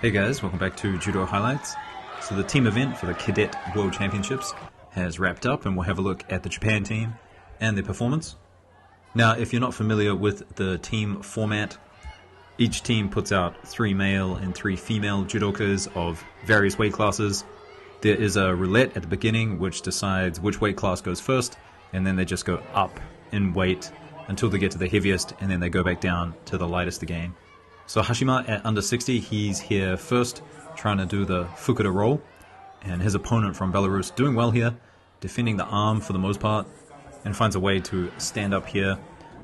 Hey guys, welcome back to Judo Highlights. So the team event for the Cadet World Championships has wrapped up, and we'll have a look at the Japan team and their performance. Now, if you're not familiar with the team format, each team puts out 3 male and 3 female judokas of various weight classes. There is a roulette at the beginning which decides which weight class goes first, and then they just go up in weight until they get to the heaviest, and then they go back down to the lightest again. So Hashima at under 60, he's here first, trying to do the Fukuda roll, and his opponent from Belarus doing well here, defending the arm for the most part, and finds a way to stand up here.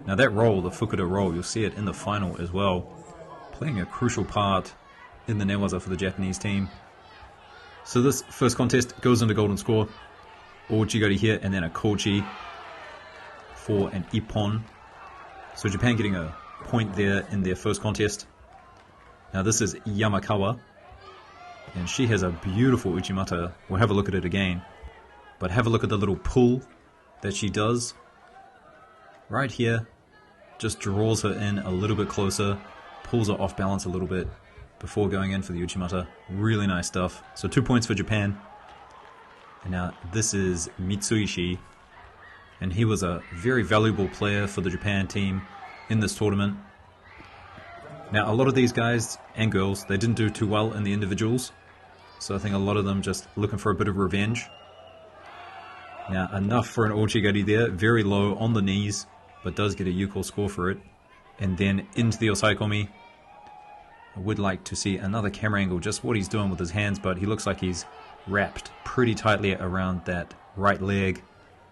Now that roll, the Fukuda roll, you'll see it in the final as well, playing a crucial part in the newaza for the Japanese team. So this first contest goes into golden score, Ouchigari here, and then a kochi for an ippon. So Japan getting a point there in their first contest. Now this is Yamakawa, and she has a beautiful uchimata. We'll have a look at it again, but have a look at the little pull that she does right here. Just draws her in a little bit closer, pulls her off balance a little bit before going in for the uchimata. Really nice stuff. So 2 points for Japan. And now this is Mitsuishi, and he was a very valuable player for the Japan team in this tournament. Now a lot of these guys and girls, they didn't do too well in the individuals, so I think a lot of them just looking for a bit of revenge. Now enough for an Ouchigari there, very low on the knees, but does get a Yuko score for it. And then into the Osaikomi. I would like to see another camera angle, just what he's doing with his hands, but he looks like he's wrapped pretty tightly around that right leg.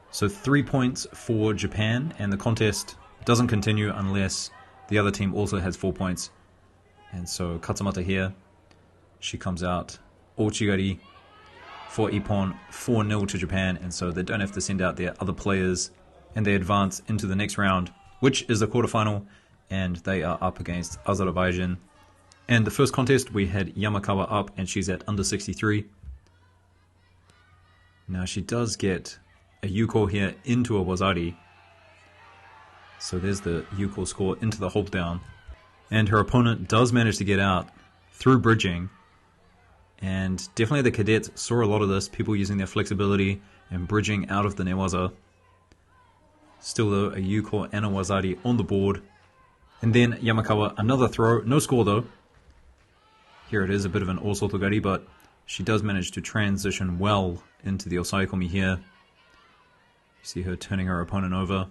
So 3 points for Japan, and the contest doesn't continue unless the other team also has 4 points. And so Katsumata here, she comes out Ouchigari for ippon, 4-0 to Japan, and so they don't have to send out their other players, and they advance into the next round, which is the quarterfinal, and they are up against Azerbaijan. And the first contest we had Yamakawa up, and she's at under 63. Now she does get a Yuko here into a Wazari. So there's the Yuko score into the hold down. And her opponent does manage to get out through bridging. And definitely the cadets saw a lot of this, people using their flexibility and bridging out of the newaza. Still though, a Yuko and a Wazari on the board. And then Yamakawa, another throw, no score though. Here it is, a bit of an Osotogari, but she does manage to transition well into the Osaikomi here. You see her turning her opponent over,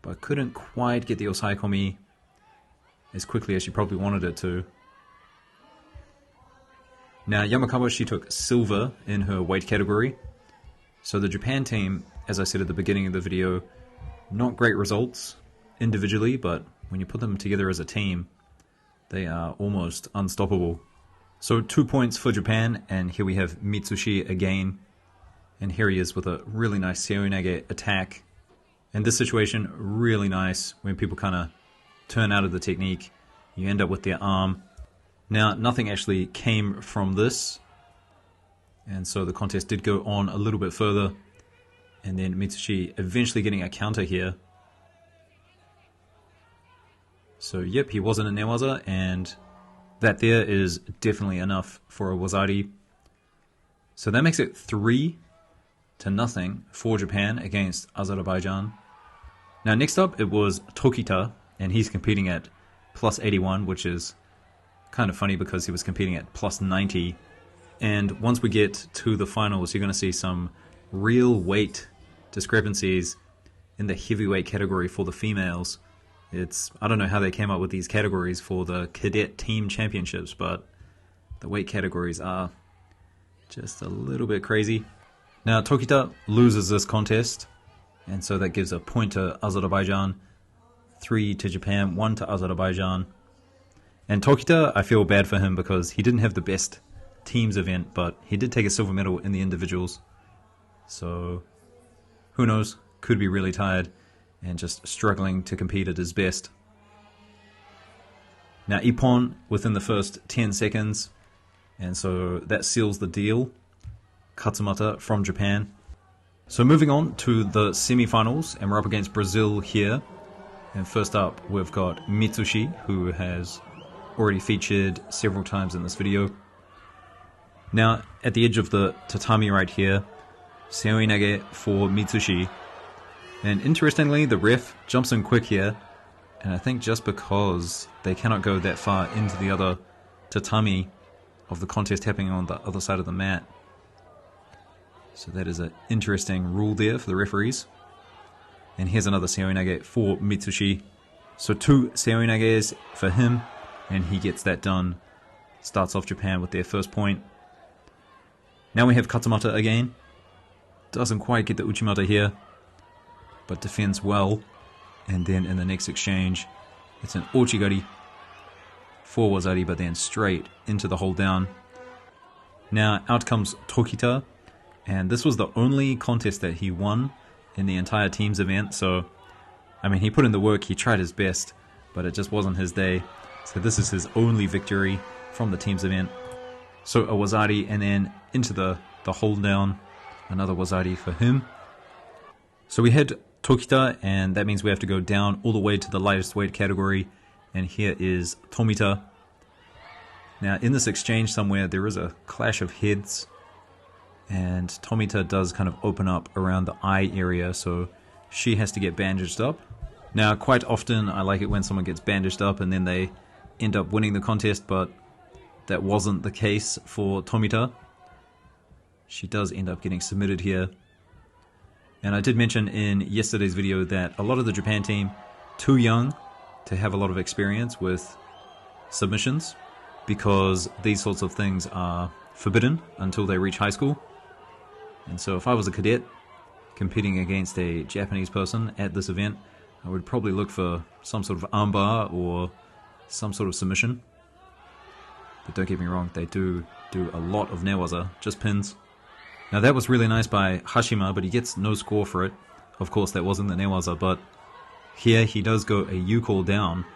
but couldn't quite get the Osaikomi as quickly as she probably wanted it to. Now Yamakawa, she took silver in her weight category. So the Japan team, as I said at the beginning of the video, not great results individually, but when you put them together as a team, they are almost unstoppable. So 2 points for Japan, and here we have Mitsushi again. And here he is with a really nice seoinage attack. In this situation, really nice when people kind of turn out of the technique. You end up with their arm. Now, nothing actually came from this, and so the contest did go on a little bit further. And then Mitsushi eventually getting a counter here. So yep, he was in a newaza, and that there is definitely enough for a Wazari. So that makes it 3-0 for Japan against Azerbaijan. Now next up it was Tokita, and he's competing at plus 81, which is kind of funny because he was competing at plus 90. And once we get to the finals, you're going to see some real weight discrepancies in the heavyweight category for the females. I don't know how they came up with these categories for the cadet team championships, but the weight categories are just a little bit crazy. Now Tokita loses this contest, and so that gives a point to Azerbaijan, 3 to Japan, 1 to Azerbaijan. And Tokita, I feel bad for him because he didn't have the best teams event, but he did take a silver medal in the individuals. So who knows, could be really tired and just struggling to compete at his best. Now ippon within the first 10 seconds, and so that seals the deal. Katsumata from Japan. So moving on to the semi-finals, and we're up against Brazil here. And first up, we've got Mitsushi, who has already featured several times in this video. Now, at the edge of the tatami right here, seoinage for Mitsushi. And interestingly, the ref jumps in quick here, and I think just because they cannot go that far into the other tatami of the contest happening on the other side of the mat. So that is an interesting rule there for the referees. And here's another seoinage for Mitsushi. So 2 seoinages for him, and he gets that done. Starts off Japan with their first point. Now we have Katsumata again. Doesn't quite get the Uchimata here, but defends well. And then in the next exchange, it's an Ochigari for Wazari, but then straight into the hold down. Now out comes Tokita, and this was the only contest that he won in the entire team's event. So, I mean, he put in the work, he tried his best, but it just wasn't his day. So this is his only victory from the team's event. So a Wazari, and then into the hold down, another Wazari for him. So we had Tokita, and that means we have to go down all the way to the lightest weight category, and here is Tomita. Now in this exchange somewhere there is a clash of heads, and Tomita does kind of open up around the eye area, so she has to get bandaged up. Now quite often I like it when someone gets bandaged up and then they end up winning the contest, but that wasn't the case for Tomita. She does end up getting submitted here. And I did mention in yesterday's video that a lot of the Japan team too young to have a lot of experience with submissions, because these sorts of things are forbidden until they reach high school. And so if I was a cadet competing against a Japanese person at this event, I would probably look for some sort of armbar or some sort of submission. But don't get me wrong, they do a lot of newaza, just pins. Now that was really nice by Hashima, but he gets no score for it. Of course, that wasn't the newaza, but here he does go a U-call down.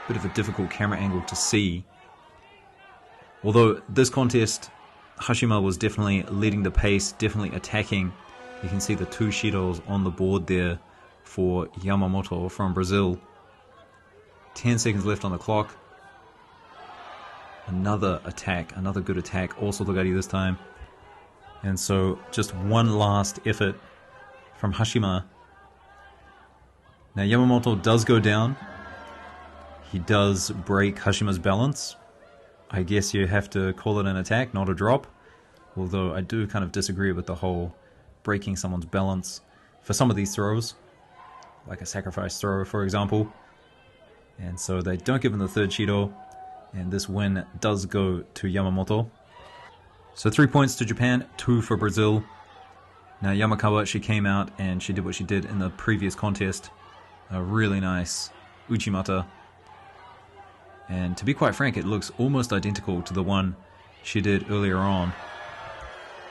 Bit of a difficult camera angle to see. Although this contest, Hashima was definitely leading the pace, definitely attacking. You can see the 2 shidos on the board there for Yamamoto from Brazil. 10 seconds left on the clock. Another attack, another good attack, also Togari this time. And so just one last effort from Hashima. Now Yamamoto does go down. He does break Hashima's balance. I guess you have to call it an attack, not a drop. Although I do kind of disagree with the whole breaking someone's balance for some of these throws, like a sacrifice throw for example. And so they don't give him the 3rd shido. And this win does go to Yamamoto. So 3 points to Japan, 2 for Brazil. Now Yamakawa, she came out and she did what she did in the previous contest. A really nice Uchimata. And to be quite frank, it looks almost identical to the one she did earlier on.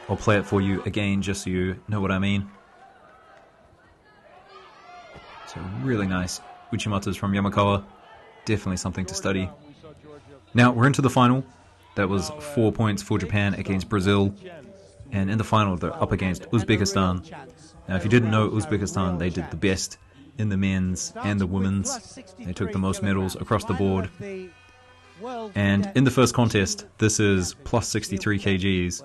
I'll play it for you again just so you know what I mean. So really nice Uchimatas from Yamakawa. Definitely something to study. Now we're into the final. That was 4 points for Japan against Brazil. And in the final they're up against Uzbekistan. Now if you didn't know, Uzbekistan, they did the best in the men's and the women's. They took the most medals across the board. And in the first contest, this is plus 63 kgs.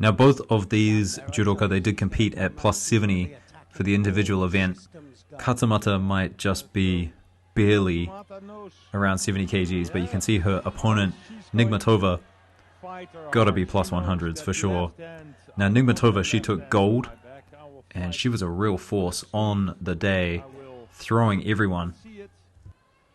Now both of these judoka, they did compete at plus 70 for the individual event. Katsumata might just be barely around 70 kgs, but you can see her opponent, Nigmatova, gotta be plus 100s for sure. Now Nigmatova, she took gold, and she was a real force on the day, throwing everyone.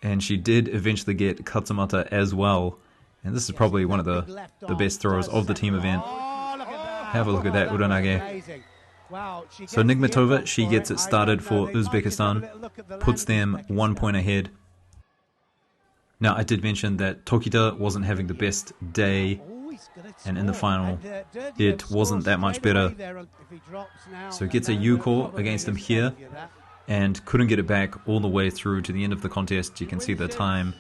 And she did eventually get Katsumata as well, and this is probably one of the best throws of the team event. Have a look at that Uranage. So Nigmatova, she gets it started for Uzbekistan, puts them 1 point ahead. Now I did mention that Tokita wasn't having the best day, and in the final it wasn't that much better. So gets a U-core against him here, and couldn't get it back all the way through to the end of the contest. You can see the time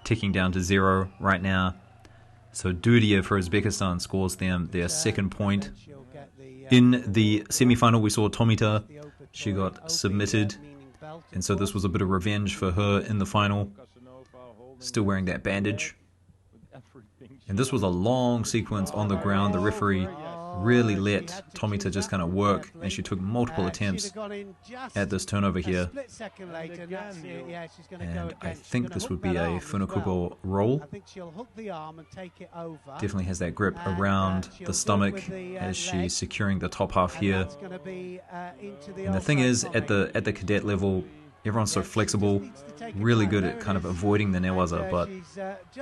ticking down to 0 right now. So Dudia for Uzbekistan scores them their 2nd point. In the semi-final we saw Tomita, she got submitted, and so this was a bit of revenge for her in the final. still wearing that bandage. And this was a long sequence on the ground. The referee really let Tomita just kind of work, and she took multiple attempts at this turnover here. And I think this would be a Funakugo roll. Definitely has that grip around the stomach as she's securing the top half here. And the thing is, at the cadet level, everyone's so flexible, really good at kind of avoiding the newaza, but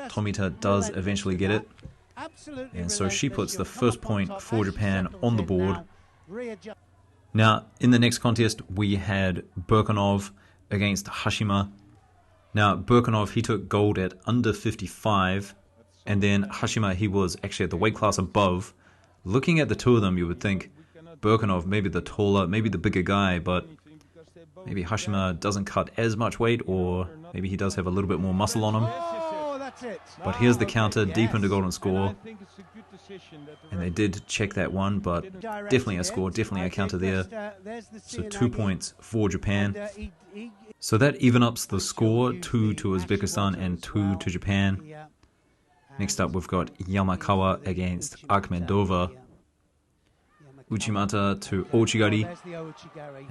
Tomita does eventually get it. And so she puts the first point for Japan on the board. Now, in the next contest, we had Burkanov against Hashima. Now, Burkanov, he took gold at under 55, and then Hashima, he was actually at the weight class above. Looking at the two of them, you would think Burkanov, maybe the taller, maybe the bigger guy, but maybe Hashima doesn't cut as much weight, or maybe he does have a little bit more muscle on him. But here's the counter, deep into golden score. And they did check that one, but definitely a score, definitely a counter there. So 2 points for Japan. So that even ups the score, 2 to Uzbekistan and 2 to Japan. Next up, we've got Yamakawa against Akhmedova. Uchimata to Ochigari,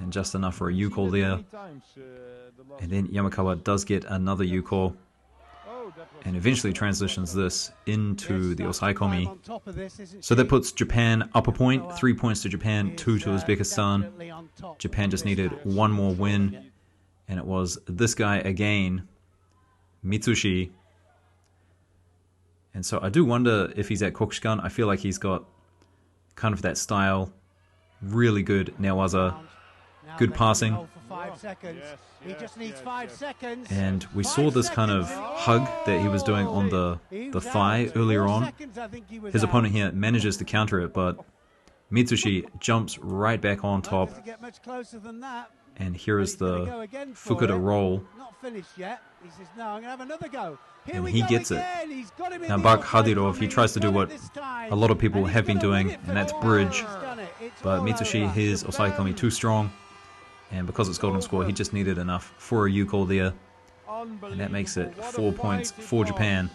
and just enough for a U-call there. And then Yamakawa does get another U-call, and eventually transitions this into the Osaikomi. So that puts Japan up a point, 3 points to Japan, 2 to Uzbekistan. Japan just needed one more win, and it was this guy again, Mitsushi. And so I do wonder if he's at Kokushikan. I feel like he's got kind of that style, really good newaza, good passing. He just needs 5 seconds. And we saw this kind of hug that he was doing on the thigh earlier on. His opponent here manages to counter it, but Mitsushi jumps right back on top. And here is the Fukuda roll. And he gets it. Now Bak Hadirov, he tries to do what a lot of people have been doing, and that's bridge. But Mitsushi, his Osaikomi too strong. And because it's golden score, he just needed enough for a U-call there. And that makes it 4 points for Japan.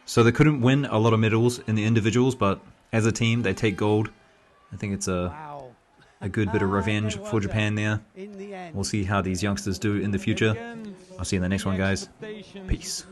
So they couldn't win a lot of medals in the individuals, but as a team, they take gold. I think it's a good bit of revenge for Japan there. We'll see how these youngsters do in the future. I'll see you in the next one, guys. Peace.